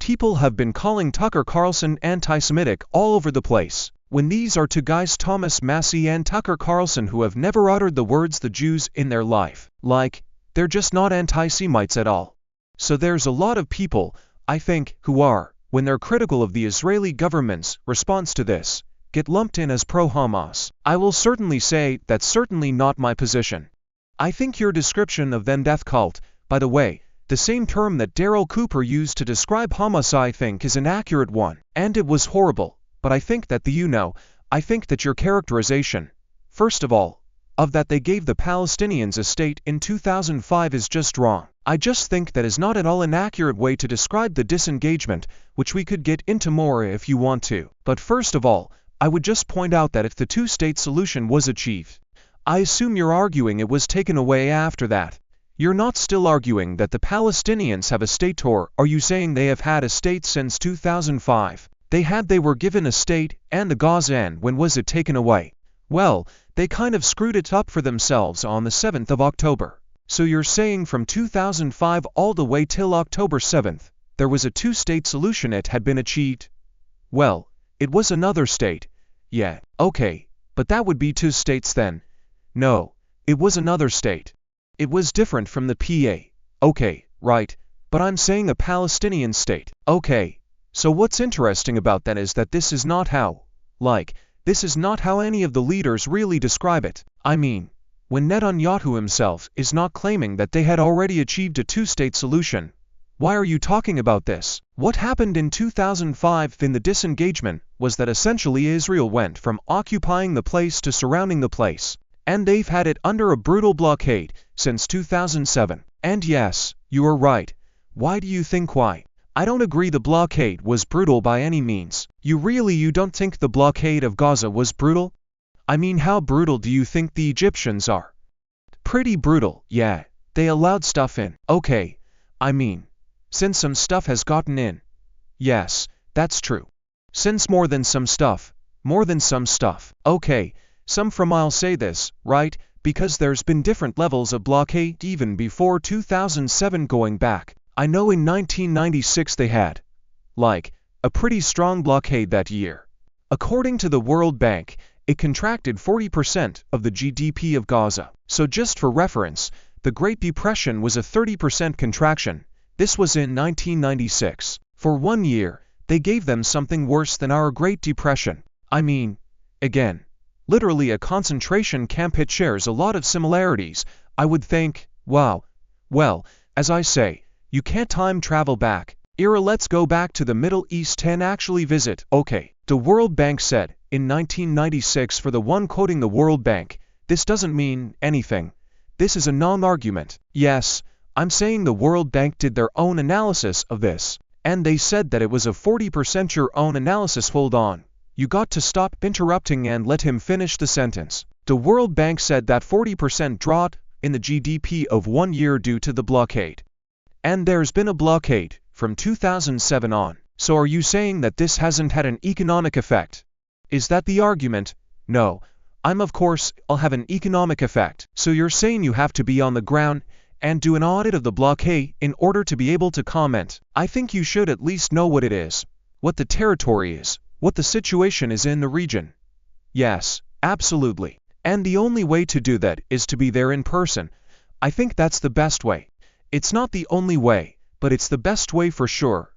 people have been calling Tucker Carlson anti-Semitic all over the place, when these are two guys, Thomas Massie and Tucker Carlson, who have never uttered the words the Jews in their life. Like, they're just not anti-Semites at all. So there's a lot of people, I think, who are, when they're critical of the Israeli government's response to this, get lumped in as pro-Hamas. I will certainly say that's certainly not my position. I think your description of them death cult, by the way, the same term that Daryl Cooper used to describe Hamas, I think is an accurate one, and it was horrible, but I think that I think that your characterization, first of all, of that they gave the Palestinians a state in 2005 is just wrong. I just think that is not at all an accurate way to describe the disengagement, which we could get into more if you want to. But first of all, I would just point out that if the two-state solution was achieved, I assume you're arguing it was taken away after that. You're not still arguing that the Palestinians have a state, or are you saying they have had a state since 2005? They were given a state, and the Gaza, and when was it taken away? Well, they kind of screwed it up for themselves on the 7th of October. So you're saying from 2005 all the way till October 7th, there was a two-state solution, it had been achieved? Well, it was another state. Yeah, okay, but that would be two states then. No, it was another state. It was different from the PA. Okay, right, but I'm saying a Palestinian state. Okay, so what's interesting about that is that this is not how, this is not how any of the leaders really describe it. I mean, when Netanyahu himself is not claiming that they had already achieved a two-state solution, why are you talking about this? What happened in 2005 in the disengagement was that essentially Israel went from occupying the place to surrounding the place, and they've had it under a brutal blockade since 2007. And yes, you are right. Why do you think why? I don't agree the blockade was brutal by any means. You don't think the blockade of Gaza was brutal? I mean, how brutal do you think the Egyptians are? Pretty brutal, yeah. They allowed stuff in. Okay, I mean, since some stuff has gotten in. Yes, that's true. Since more than some stuff. Okay, some from, I'll say this, right, because there's been different levels of blockade even before 2007 going back. I know in 1996 they had, a pretty strong blockade that year. According to the World Bank, it contracted 40% of the GDP of Gaza. So just for reference, the Great Depression was a 30% contraction. This was in 1996. For 1 year, they gave them something worse than our Great Depression. I mean, again, literally a concentration camp. It shares a lot of similarities. I would think, wow. Well, as I say, you can't time travel back. Let's go back to the Middle East and actually visit. Okay, the World Bank said, in 1996, for the one quoting the World Bank, this doesn't mean anything. This is a non-argument. Yes, I'm saying the World Bank did their own analysis of this, and they said that it was a 40% your own analysis. Hold on. You got to stop interrupting and let him finish the sentence. The World Bank said that 40% drop in the GDP of 1 year due to the blockade. And there's been a blockade from 2007 on. So are you saying that this hasn't had an economic effect? Is that the argument? No. I'll have an economic effect. So you're saying you have to be on the ground and do an audit of the blockade in order to be able to comment. I think you should at least know what it is, what the territory is, what the situation is in the region. Yes, absolutely. And the only way to do that is to be there in person. I think that's the best way. It's not the only way, but it's the best way for sure.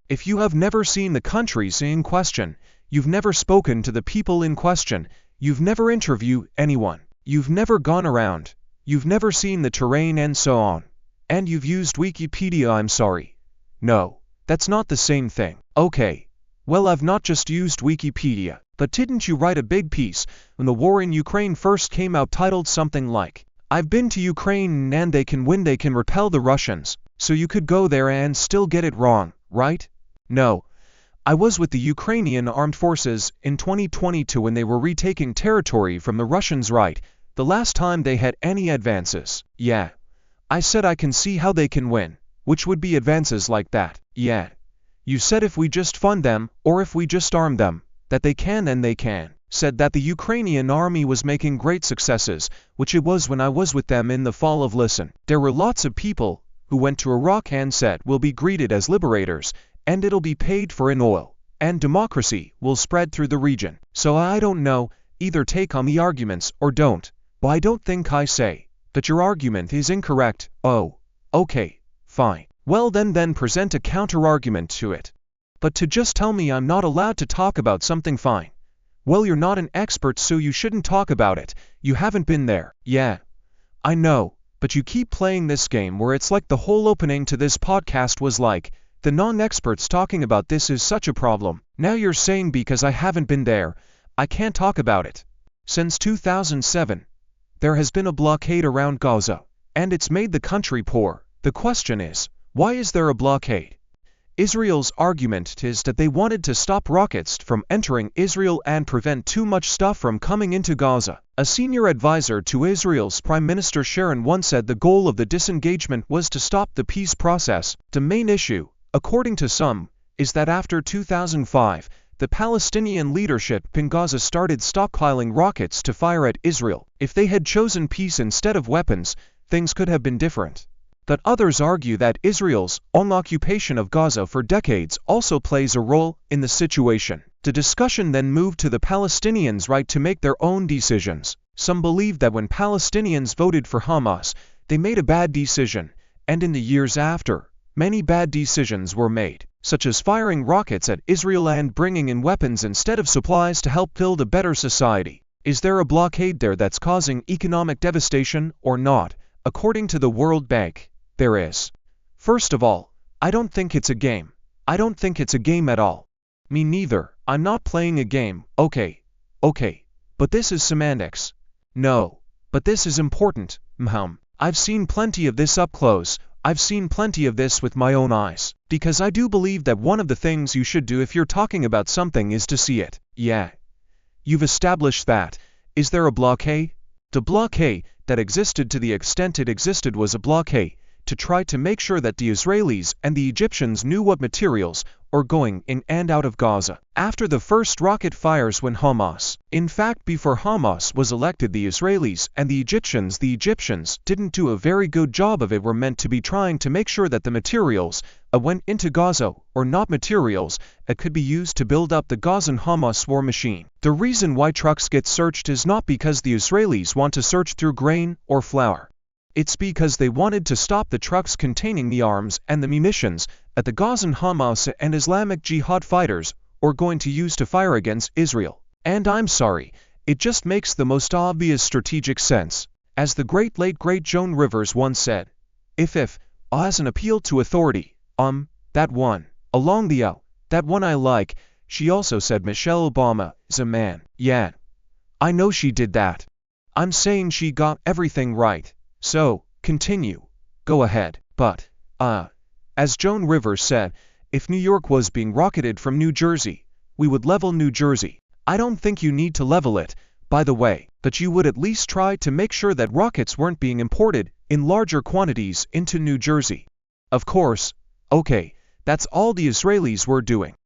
If you have never seen the countries in question, you've never spoken to the people in question, you've never interviewed anyone, you've never gone around, you've never seen the terrain and so on, and you've used Wikipedia, I'm sorry. No, that's not the same thing. Okay, well, I've not just used Wikipedia, but didn't you write a big piece when the war in Ukraine first came out titled something like, I've been to Ukraine and they can win, they can repel the Russians, so you could go there and still get it wrong, right? No. I was with the Ukrainian armed forces in 2022 when they were retaking territory from the Russians, right? The last time they had any advances. Yeah. I said I can see how they can win, which would be advances like that. Yeah. You said if we just fund them, or if we just arm them, that they can, and they can. Said that the Ukrainian army was making great successes, which it was when I was with them in the fall of. Listen, there were lots of people who went to Iraq and said we'll be greeted as liberators, and it'll be paid for in oil, and democracy will spread through the region. So I don't know, either take on the arguments or don't. But I don't think I say that your argument is incorrect. Oh, okay, fine. Well then present a counter-argument to it. But to just tell me I'm not allowed to talk about something, fine. Well, you're not an expert, so you shouldn't talk about it. You haven't been there. Yeah, I know, but you keep playing this game where it's like the whole opening to this podcast was like, the non-experts talking about this is such a problem. Now you're saying because I haven't been there, I can't talk about it. Since 2007, there has been a blockade around Gaza, and it's made the country poor. The question is, why is there a blockade? Israel's argument is that they wanted to stop rockets from entering Israel and prevent too much stuff from coming into Gaza. A senior advisor to Israel's Prime Minister Sharon once said the goal of the disengagement was to stop the peace process. The main issue, according to some, is that after 2005, the Palestinian leadership in Gaza started stockpiling rockets to fire at Israel. If they had chosen peace instead of weapons, things could have been different. But others argue that Israel's own occupation of Gaza for decades also plays a role in the situation. The discussion then moved to the Palestinians' right to make their own decisions. Some believe that when Palestinians voted for Hamas, they made a bad decision, and in the years after, many bad decisions were made, such as firing rockets at Israel and bringing in weapons instead of supplies to help build a better society. Is there a blockade there that's causing economic devastation or not? According to the World Bank, there is. First of all, I don't think it's a game. I don't think it's a game at all. Me neither. I'm not playing a game. Okay. But this is semantics. No. But this is important. I've seen plenty of this up close. I've seen plenty of this with my own eyes. Because I do believe that one of the things you should do if you're talking about something is to see it. Yeah. You've established that. Is there a blockade? The blockade that existed, to the extent it existed, was a blockade to try to make sure that the Israelis and the Egyptians knew what materials are going in and out of Gaza. After the first rocket fires when Hamas, in fact before Hamas was elected, the Israelis and the Egyptians didn't do a very good job of it, were meant to be trying to make sure that the materials went into Gaza or not materials that could be used to build up the Gazan Hamas war machine. The reason why trucks get searched is not because the Israelis want to search through grain or flour. It's because they wanted to stop the trucks containing the arms and the munitions that the Gazan Hamas and Islamic Jihad fighters are going to use to fire against Israel. And I'm sorry, it just makes the most obvious strategic sense. As the late great Joan Rivers once said, if as an appeal to authority, that one, along the that one I like. She also said Michelle Obama is a man. Yeah, I know she did that. I'm saying she got everything right. So, continue. Go ahead. But, as Joan Rivers said, if New York was being rocketed from New Jersey, we would level New Jersey. I don't think you need to level it, by the way, but you would at least try to make sure that rockets weren't being imported in larger quantities into New Jersey. Of course, okay, that's all the Israelis were doing.